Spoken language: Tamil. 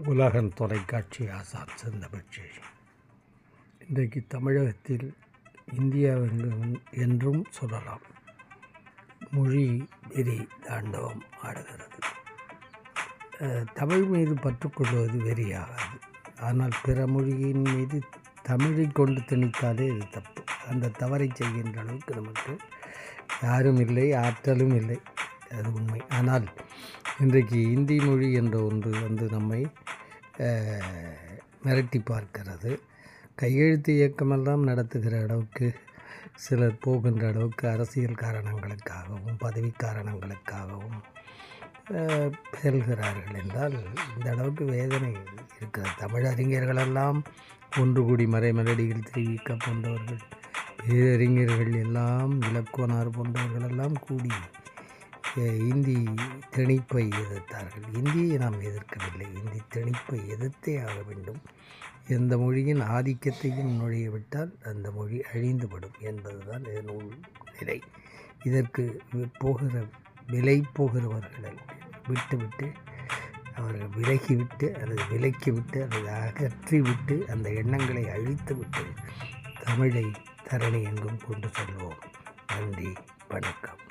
உலகன் தொலைக்காட்சி ஆசான் செந்தமிழ்ச்சி. இன்றைக்கு தமிழகத்தில் இந்தியாவெங்கும் என்றும் சொல்லலாம் மொழி வெறி தாண்டவம் ஆடுகிறது. தமிழ் மீது பற்றுக்கொள்வது வெறியாகாது. ஆனால் பிற மொழியின் மீது தமிழை கொண்டு திணித்தாலே இது தப்பு. அந்த தவறை செய்கின்ற அளவுக்கு நமக்கு யாரும் இல்லை, ஆற்றலும் இல்லை, அது உண்மை. ஆனால் இன்றைக்கு இந்தி மொழி என்ற ஒன்று நம்மை மிரட்டி பார்க்கிறது. கையெழுத்து இயக்கமெல்லாம் நடத்துகிற அளவுக்கு சிலர் போகின்ற அளவுக்கு அரசியல் காரணங்களுக்காகவும் பதவி காரணங்களுக்காகவும் செல்கிறார்கள் என்றால் இந்த அளவுக்கு வேதனை இருக்கிறது. தமிழ் அறிஞர்களெல்லாம் ஒன்று கூடி மறைமலடிகள் தெரிவிக்க போன்றவர்கள், பேரறிஞர்கள் எல்லாம், இலக்குவனார் போன்றவர்களெல்லாம் கூடி இந்தி திணிப்பை எதிர்த்தார்கள். இந்தியை நாம் எதிர்க்கவில்லை, இந்தி திணிப்பை எதிர்த்தே ஆக வேண்டும். எந்த மொழியின் ஆதிக்கத்தையும் நுழையவிட்டால் அந்த மொழி அழிந்துவிடும் என்பதுதான் இதன் நிலை. இதற்கு விலை போகிறவர்களை விட்டுவிட்டு, அவர்கள் விலகிவிட்டு அல்லது விலக்கிவிட்டு அல்லது அகற்றிவிட்டு அந்த எண்ணங்களை அழித்துவிட்டு தமிழை தரணி எங்கும் கொண்டு செல்வோம். நன்றி, வணக்கம்.